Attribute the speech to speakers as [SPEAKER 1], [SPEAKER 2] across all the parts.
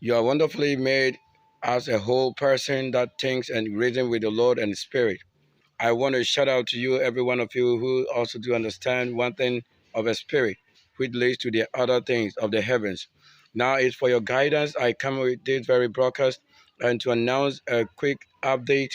[SPEAKER 1] You are wonderfully made as a whole person that thinks and reasons with the Lord and the Spirit. I want to shout out to you, every one of you who also do understand one thing of a spirit, which leads to the other things of the heavens. Now it's for your guidance. I come with this very broadcast and to announce a quick update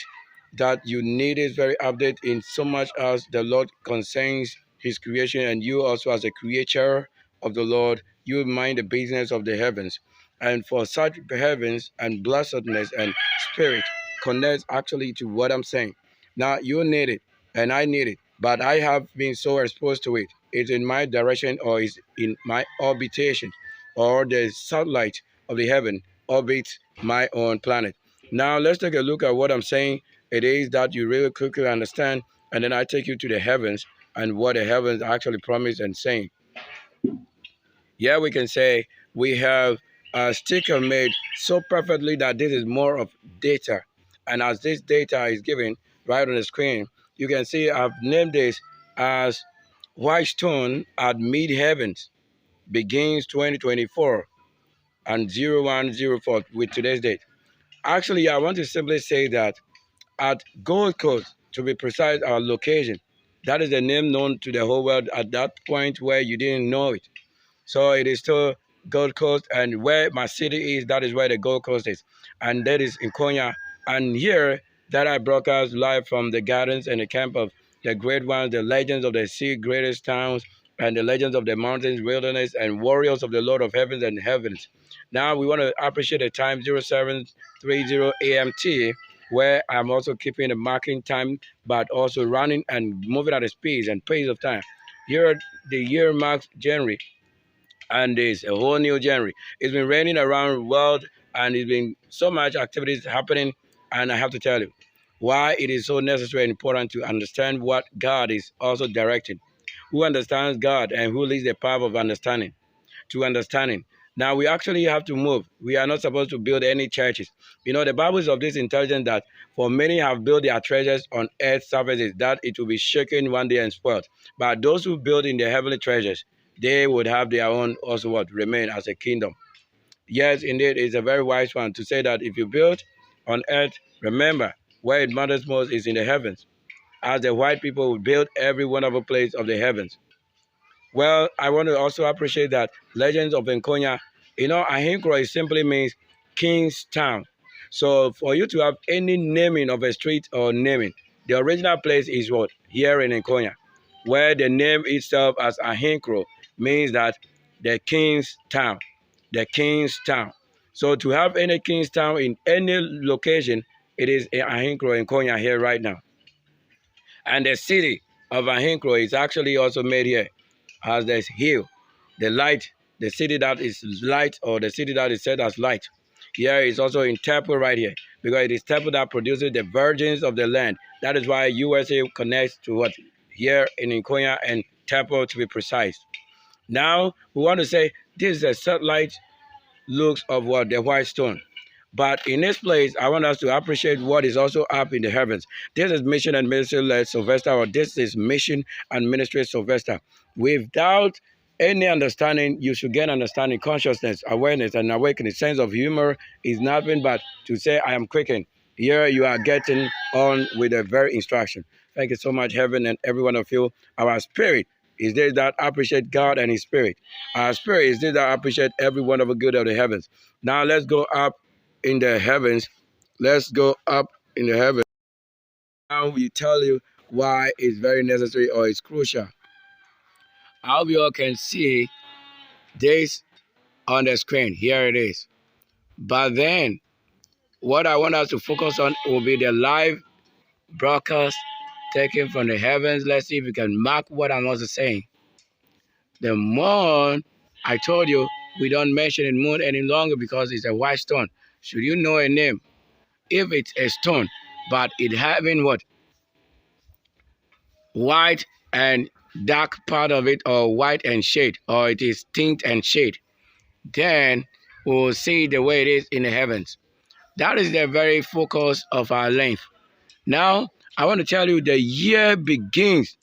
[SPEAKER 1] that you need this very update in so much as the Lord concerns his creation and you also as a creature of the Lord, you mind the business of the heavens. And for such heavens and blessedness and spirit connects actually to what I'm saying. Now you need it and I need it, but I have been so exposed to it. It's in my direction or is in my orbitation or the satellite of the heaven orbits my own planet. Now let's take a look at what I'm saying. It is that you really quickly understand, and then I take you to the heavens and what the heavens actually promise and saying. Yeah, we can say we have a sticker made so perfectly that this is more of data. And as this data is given right on the screen, you can see I've named this as White Stone at Mid Heavens begins 2024 and 0104 with today's date. Actually, I want to simply say that at Gold Coast, to be precise, our location, that is the name known to the whole world at that point where you didn't know it. So it is still Gold Coast, and where my city is, that is where the Gold Coast is, and that is in Konya. And here, that I broadcast live from the gardens and the camp of the great ones, the legends of the sea, greatest towns, and the legends of the mountains, wilderness, and warriors of the Lord of heavens and heavens. Now we want to appreciate the time 0730 AMT, where I'm also keeping the marking time, but also running and moving at the speed and pace of time. Here, the year marks January and there's a whole new January. It's been raining around the world and it's been so much activities happening. And I have to tell you why it is so necessary and important to understand what God is also directing. Who understands God and who leads the path of understanding to understanding. Now we actually have to move. We are not supposed to build any churches. You know, the Bible is of this intelligence that for many have built their treasures on earth's surfaces, that it will be shaken one day and spoiled. But those who build in the heavenly treasures, they would have their own also what remain as a kingdom. Yes, indeed, it's a very wise one to say that if you build on earth, remember where it matters most is in the heavens. As the white people will build every wonderful place of the heavens. Well, I want to also appreciate that Legends of Nkonya, you know, Ahinkro simply means King's Town. So for you to have any naming of a street or naming, the original place is what? Here in Nkonya, where the name itself as Ahinkro means that the King's Town, the King's Town. So to have any King's Town in any location, it is in Ahinkro Nkonya here right now. And the city of Ahinkro is actually also made here as this hill, the light, the city that is light or the city that is set as light. Here is also in Temple right here because it is Temple that produces the virgins of the land. That is why USA connects to what? Here in Nkonya and Temple to be precise. Now we want to say this is a satellite looks of what? The white stone. But in this place, I want us to appreciate what is also up in the heavens. This is mission and ministry led Sylvester, or this is mission and ministry Sylvester. Without any understanding, you should get understanding, consciousness, awareness, and awakening. Sense of humor is nothing but to say, I am quickened. Here you are getting on with a very instruction. Thank you so much, heaven and every one of you. Our spirit is there that appreciate God and his spirit. Our spirit is there that appreciate every one of the good of the heavens. Now let's go up in the heavens. Let's go up in the heavens. Now we tell you why it's very necessary or it's crucial. I hope you all can see this on the screen. Here it is. But then what I want us to focus on will be the live broadcast taken from the heavens. Let's see if we can mark what I'm also saying. The moon, I told you, we don't mention the moon any longer because it's a white stone. Should you know a name? If it's a stone, but it having what? White and dark part of it, or white and shade, or it is tint and shade, then we'll see the way it is in the heavens. That is the very focus of our length. Now, I want to tell you the year begins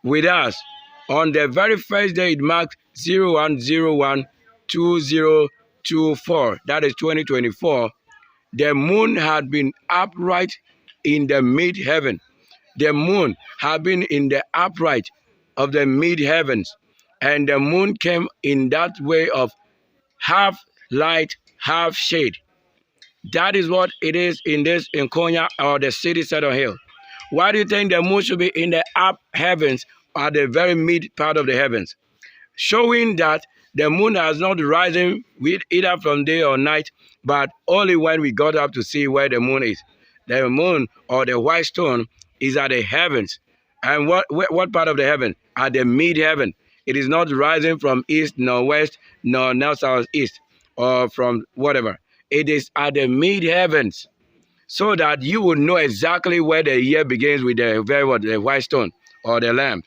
[SPEAKER 1] with us. On the very first day, it marked 010120 4, that is 2024, the moon had been upright in the mid-heaven. The moon had been in the upright of the mid-heavens, and the moon came in that way of half light, half shade. That is what it is in Konya, or the city set on hill. Why do you think the moon should be in the up heavens, or the very mid part of the heavens? Showing that the moon has not risen with either from day or night, but only when we got up to see where the moon is. The moon, or the white stone, is at the heavens. And what part of the heaven? At the mid-heaven. It is not rising from east, nor west, nor north, south, east, or from whatever. It is at the mid-heavens, so that you will know exactly where the year begins with the white stone, or the lamb.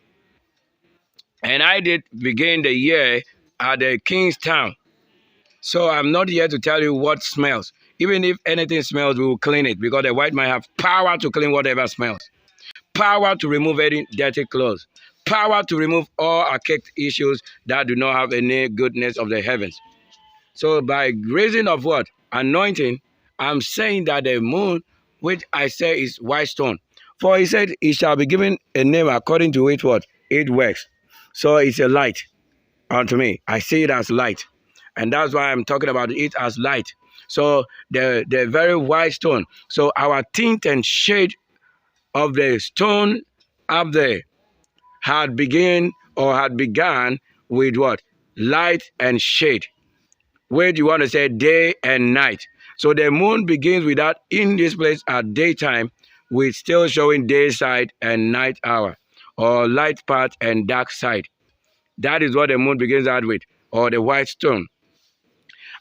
[SPEAKER 1] And I did begin the year at the king's town. So I'm not here to tell you what smells. Even if anything smells, we will clean it, because the white man have power to clean whatever smells. Power to remove any dirty clothes. Power to remove all archaic issues that do not have any goodness of the heavens. So by reason of what? Anointing, I'm saying that the moon, which I say is white stone. For he said, it shall be given a name according to it what? It works. So it's a light unto me. I see it as light. And that's why I'm talking about it as light. So the very white stone. So our tint and shade of the stone up there had begun with what? Light and shade. Where do you want to say day and night? So the moon begins with that in this place at daytime, with still showing day side and night hour, or light part and dark side. That is what the moon begins out with, or the white stone.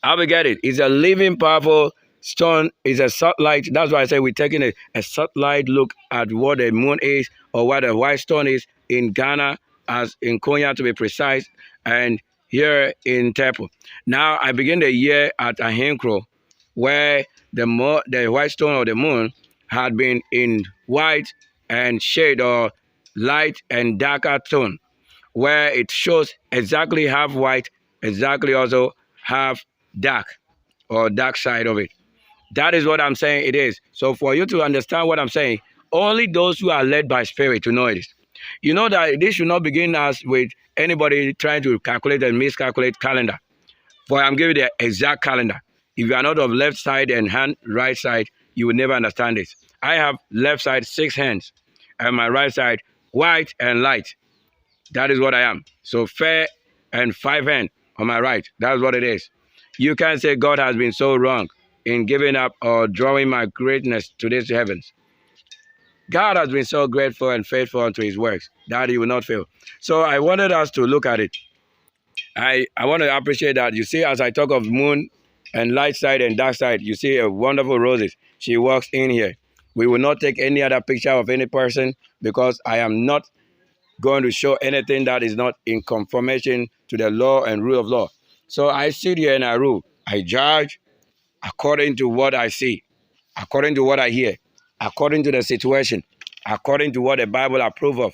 [SPEAKER 1] How we get it? It's a living, powerful stone. It's a satellite. That's why I say we're taking a satellite look at what the moon is, or what the white stone is in Ghana, as in Konya to be precise, and here in Tepo. Now I begin the year at Ahinkro, where the white stone of the moon had been in white and shade, or light and darker tone, where it shows exactly half white, exactly also half dark, or dark side of it. That is what I'm saying it is. So for you to understand what I'm saying, only those who are led by spirit to know it. You know that this should not begin as with anybody trying to calculate and miscalculate calendar. For I'm giving the exact calendar. If you are not of left side and hand right side, you will never understand this. I have left side 6 hands, and my right side white and light. That is what I am. So fair and 5 hands on my right. That's what it is. You can't say God has been so wrong in giving up or drawing my greatness to these heavens. God has been so grateful and faithful unto his works that he will not fail. So I wanted us to look at it. I want to appreciate that. You see, as I talk of moon and light side and dark side, you see a wonderful roses. She walks in here. We will not take any other picture of any person, because I am not going to show anything that is not in conformation to the law and rule of law. So I sit here and I rule. I judge according to what I see, according to what I hear, according to the situation, according to what the Bible approves of,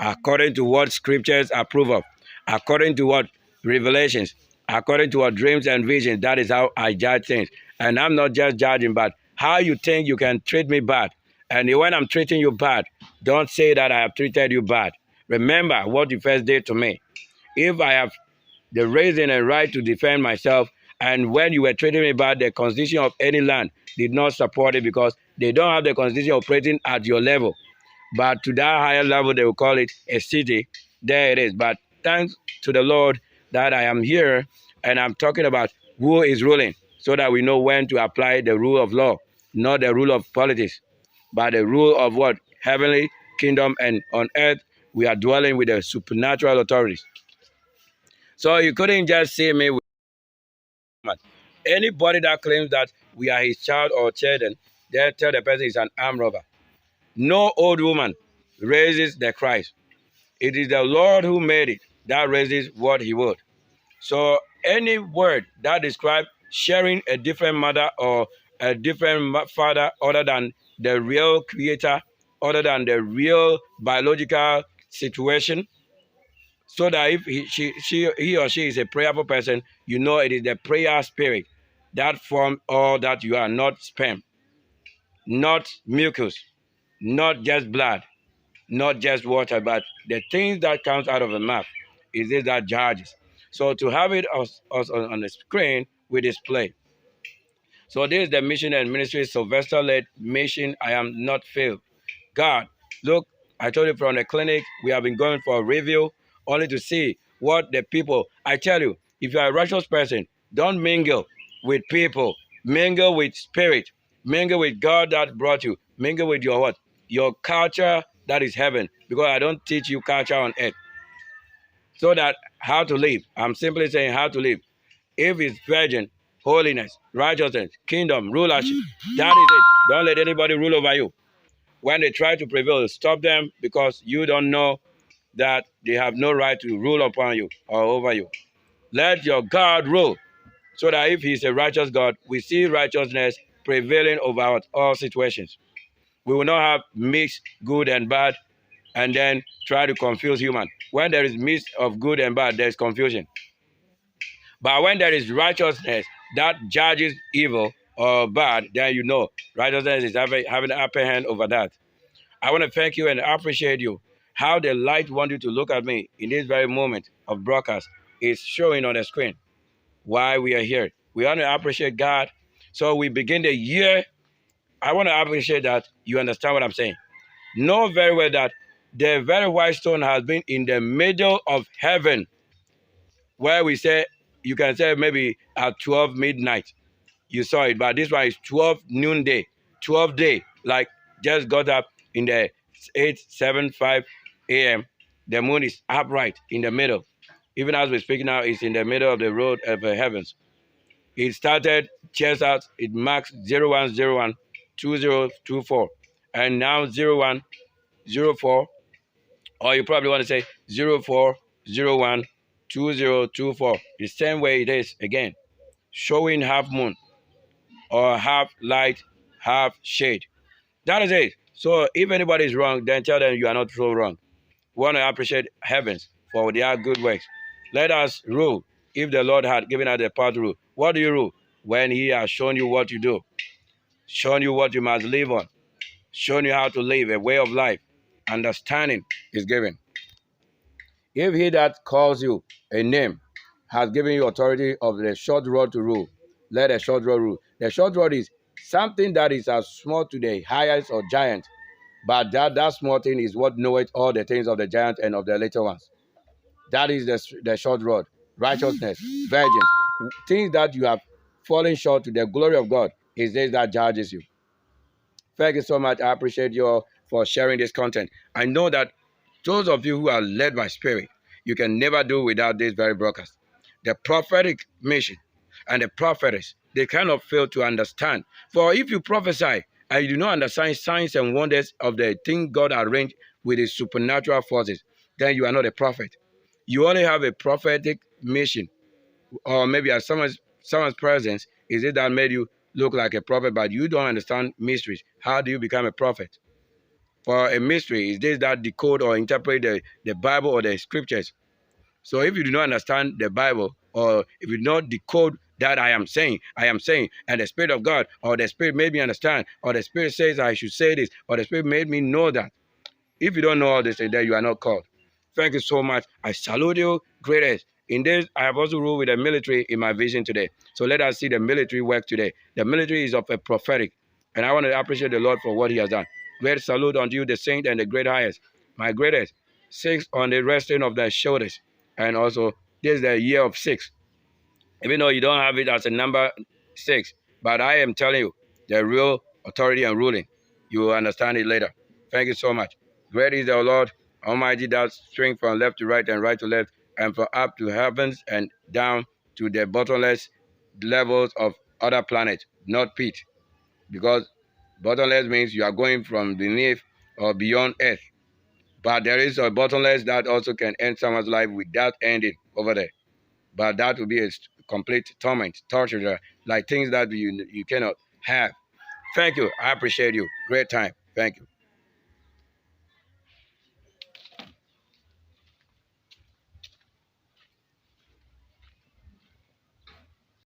[SPEAKER 1] according to what scriptures approve of, according to what revelations, according to what dreams and visions. That is how I judge things. And I'm not just judging, but how you think you can treat me bad. And when I'm treating you bad, don't say that I have treated you bad. Remember what you first did to me. If I have the reason and right to defend myself, and when you were treating me bad, the constitution of any land did not support it, because they don't have the constitution operating at your level. But to that higher level, they will call it a city. There it is. But thanks to the Lord that I am here, and I'm talking about who is ruling, so that we know when to apply the rule of law, not the rule of politics, but the rule of what? Heavenly kingdom, and on earth we are dwelling with the supernatural authorities. So you couldn't just see me with anybody that claims that we are his child or children, they tell the person is an armed robber. No old woman raises the Christ. It is the Lord who made it that raises what he would. So any word that describes sharing a different mother or a different father other than the real creator, other than the real biological situation, So that if he or she is a prayerful person, you know it is the prayer spirit that form all that you are, not sperm, not mucus, not just blood, not just water, but the things that comes out of the mouth is it that judges. So to have it on the screen, we display. So this is the mission and ministry Sylvester-led mission. I am not failed. God, look, I told you from the clinic, we have been going for a review only to see what the people, I tell you, if you are a righteous person, don't mingle with people. Mingle with spirit. Mingle with God that brought you. Mingle with your what? Your culture that is heaven. Because I don't teach you culture on earth. So that how to live. I'm simply saying how to live. If it's virgin, holiness, righteousness, kingdom, rulership, that is it. Don't let anybody rule over you. When they try to prevail, stop them because you don't know that they have no right to rule upon you or over you. Let your God rule so that if he's a righteous God, we see righteousness prevailing over all situations. We will not have mixed good and bad and then try to confuse human. When there is mix of good and bad, there is confusion. But when there is righteousness that judges evil or bad, then you know righteousness is having an upper hand over that. I want to thank you and appreciate you. How the light want you to look at me in this very moment of broadcast is showing on the screen why we are here. We want to appreciate God. So we begin the year. I want to appreciate that you understand what I'm saying. Know very well that the very white stone has been in the middle of heaven, where we say, you can say maybe at 12 midnight, you saw it, but this one is 12 noonday, 12 day, like just got up in the 8:75 a.m. The moon is upright in the middle. Even as we speak now, it's in the middle of the road of the heavens. It started chest out, it marks 0101 2024, and now 0104, or you probably want to say 0401 2024. The same way it is again, showing half moon or half light, half shade. That is it. So if anybody is wrong, then tell them you are not so wrong. We want to appreciate heavens for their good works. Let us rule. If the Lord had given us the power to rule, what do you rule? When he has shown you what you do, shown you what you must live on, shown you how to live a way of life, understanding is given. If he that calls you a name has given you authority of the short rod to rule, let the short rod rule. The short rod is something that is as small to the highest or giant, but that small thing is what knoweth all the things of the giant and of the little ones. That is the short rod. Righteousness, virgins, things that you have fallen short to the glory of God is this that judges you. Thank you so much. I appreciate you all for sharing this content. I know that those of you who are led by spirit, you can never do without this very broadcast. The prophetic mission and the prophetess, they cannot fail to understand. For if you prophesy and you do not understand signs and wonders of the thing God arranged with his supernatural forces, then you are not a prophet. You only have a prophetic mission, or maybe as someone's presence is it that made you look like a prophet, but you don't understand mysteries. How do you become a prophet? For a mystery is this that decode or interpret the Bible or the scriptures. So if you do not understand the Bible, or if you do not decode that I am saying, and the Spirit of God, or the Spirit made me understand, or the Spirit says I should say this, or the Spirit made me know that. If you don't know all this, then you are not called. Thank you so much. I salute you, greatest. In this, I have also ruled with the military in my vision today. So let us see the military work today. The military is of a prophetic, and I want to appreciate the Lord for what he has done. Great salute unto you, the saint and the great highest. My greatest, 6 on the resting of thy shoulders. And also, this is the year of 6. Even though you don't have it as a number 6, but I am telling you, the real authority and ruling. You will understand it later. Thank you so much. Great is the Lord Almighty that swing from left to right and right to left, and from up to heavens and down to the bottomless levels of other planets, not pit. Because bottomless means you are going from beneath or beyond earth. But there is a bottomless that also can end someone's life without ending over there. But that will be a complete torment, torture, like things that you cannot have. Thank you. I appreciate you. Great time. Thank you.